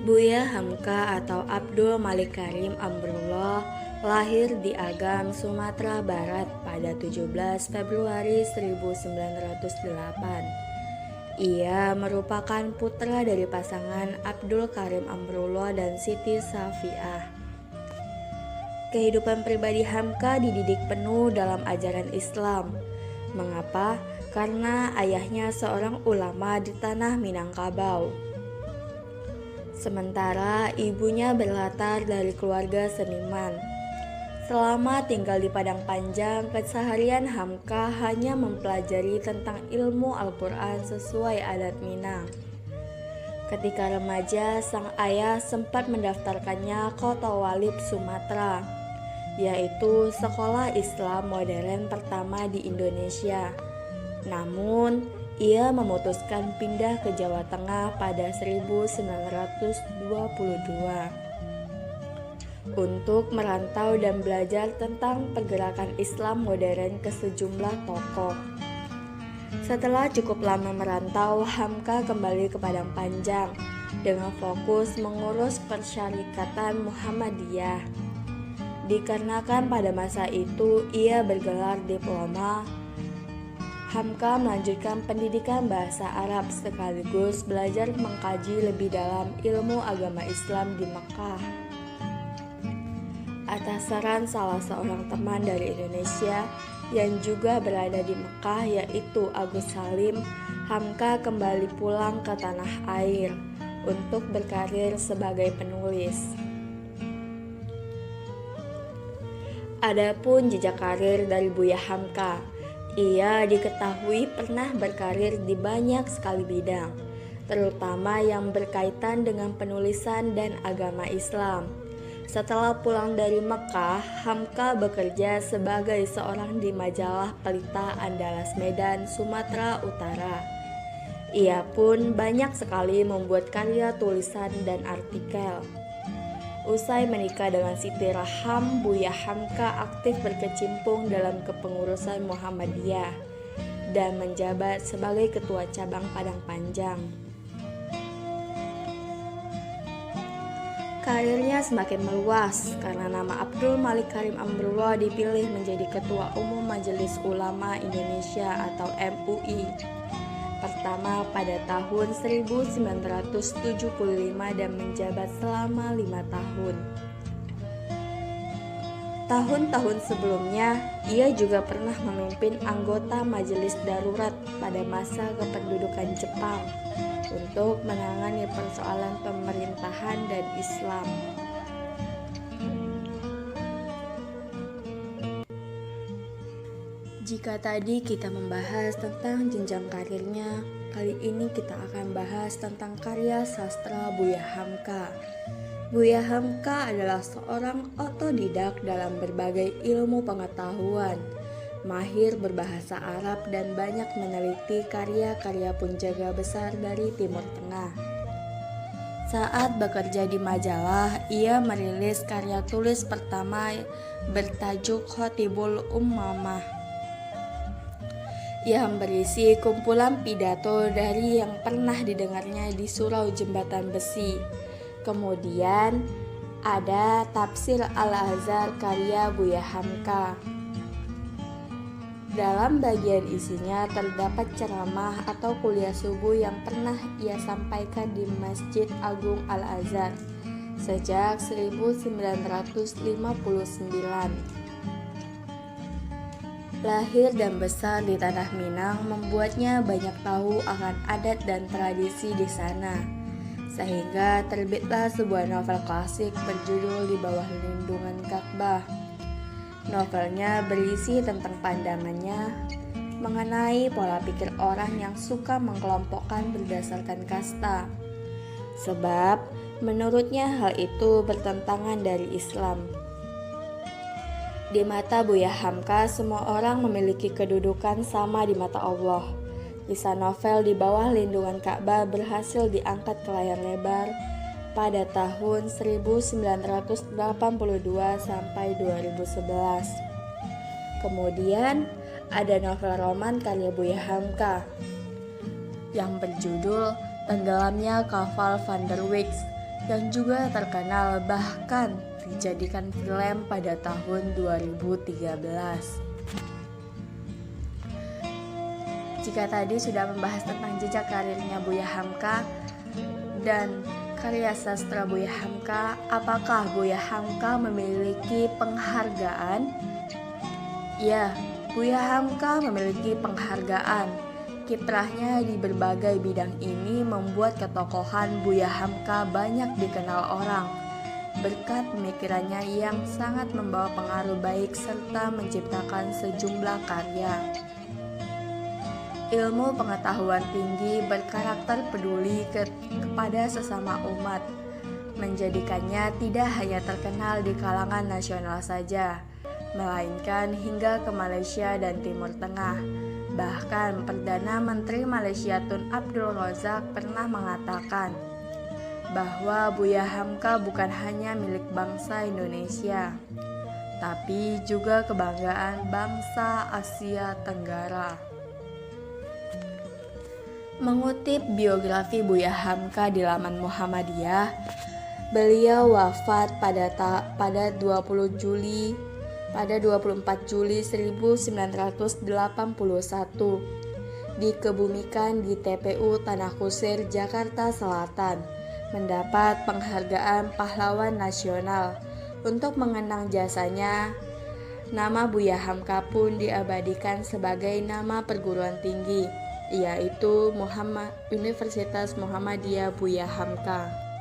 Buya Hamka atau Abdul Malik Karim Amrullah lahir di Agam, Sumatera Barat pada 17 Februari 1908. Ia merupakan putra dari pasangan Abdul Karim Amrullah dan Siti Safiah. Kehidupan pribadi Hamka dididik penuh dalam ajaran Islam. Mengapa? Karena ayahnya seorang ulama di tanah Minangkabau. Sementara ibunya berlatar dari keluarga seniman. Selama tinggal di Padang Panjang, keseharian Hamka hanya mempelajari tentang ilmu Al-Quran sesuai adat Minang. Ketika remaja, sang ayah sempat mendaftarkannya ke Tawalib Sumatera, yaitu sekolah Islam modern pertama di Indonesia. Namun, ia memutuskan pindah ke Jawa Tengah pada 1922 untuk merantau dan belajar tentang pergerakan Islam modern ke sejumlah tokoh. Setelah cukup lama merantau, Hamka kembali ke Padang Panjang dengan fokus mengurus persyarikatan Muhammadiyah. Dikarenakan pada masa itu ia bergelar diploma, Hamka melanjutkan pendidikan bahasa Arab sekaligus belajar mengkaji lebih dalam ilmu agama Islam di Mekah. Atas saran salah seorang teman dari Indonesia yang juga berada di Mekah yaitu Agus Salim, Hamka kembali pulang ke tanah air untuk berkarir sebagai penulis. Adapun jejak karir dari Buya Hamka, ia diketahui pernah berkarir di banyak sekali bidang, terutama yang berkaitan dengan penulisan dan agama Islam. Setelah pulang dari Mekah, Hamka bekerja sebagai seorang di majalah Pelita Andalas Medan, Sumatera Utara. Ia pun banyak sekali membuat karya tulisan dan artikel. Usai menikah dengan Siti Raham, Buya Hamka aktif berkecimpung dalam kepengurusan Muhammadiyah dan menjabat sebagai ketua cabang Padang Panjang. Karirnya semakin meluas karena nama Abdul Malik Karim Amrullah dipilih menjadi Ketua Umum Majelis Ulama Indonesia atau MUI pertama pada tahun 1975 dan menjabat selama 5 tahun. Tahun-tahun sebelumnya, ia juga pernah memimpin anggota Majelis Darurat pada masa kependudukan Jepang untuk menangani persoalan pemerintahan dan Islam. Jika tadi kita membahas tentang jenjang karirnya, kali ini kita akan bahas tentang karya sastra Buya Hamka. Buya Hamka adalah seorang otodidak dalam berbagai ilmu pengetahuan, mahir berbahasa Arab dan banyak meneliti karya-karya penjaga besar dari Timur Tengah. Saat bekerja di majalah, ia merilis karya tulis pertama bertajuk Khotibul Ummah yang berisi kumpulan pidato dari yang pernah didengarnya di surau jembatan besi. Kemudian ada Tafsir Al-Azhar karya Buya Hamka. Dalam bagian isinya terdapat ceramah atau kuliah subuh yang pernah ia sampaikan di Masjid Agung Al-Azhar sejak 1959. Lahir dan besar di tanah Minang membuatnya banyak tahu akan adat dan tradisi di sana. Sehingga terbitlah sebuah novel klasik berjudul Di Bawah Lindungan Ka'bah. Novelnya berisi tentang pandangannya mengenai pola pikir orang yang suka mengkelompokkan berdasarkan kasta. Sebab menurutnya hal itu bertentangan dari Islam. Di mata Buya Hamka, semua orang memiliki kedudukan sama di mata Allah. Kisah novel Di Bawah Lindungan Ka'bah berhasil diangkat ke layar lebar pada tahun 1982 sampai 2011. Kemudian ada novel roman karya Buya Hamka yang berjudul Tenggelamnya Kapal Van der Wijk yang juga terkenal bahkan dijadikan film pada tahun 2013. Jika tadi sudah membahas tentang jejak karirnya Buya Hamka dan karya sastra Buya Hamka, apakah Buya Hamka memiliki penghargaan? Ya, Buya Hamka memiliki penghargaan. Kiprahnya di berbagai bidang ini membuat ketokohan Buya Hamka banyak dikenal orang, berkat pemikirannya yang sangat membawa pengaruh baik serta menciptakan sejumlah karya. Ilmu pengetahuan tinggi berkarakter peduli kepada sesama umat, menjadikannya tidak hanya terkenal di kalangan nasional saja, melainkan hingga ke Malaysia dan Timur Tengah. Bahkan Perdana Menteri Malaysia Tun Abdul Razak pernah mengatakan bahwa Buya Hamka bukan hanya milik bangsa Indonesia, tapi juga kebanggaan bangsa Asia Tenggara. Mengutip biografi Buya Hamka di laman Muhammadiyah, beliau wafat pada 24 Juli 1981, dikebumikan di TPU Tanah Kusir, Jakarta Selatan, mendapat penghargaan pahlawan nasional. Untuk mengenang jasanya, nama Buya Hamka pun diabadikan sebagai nama perguruan tinggi, yaitu Universitas Muhammadiyah Buya Hamka.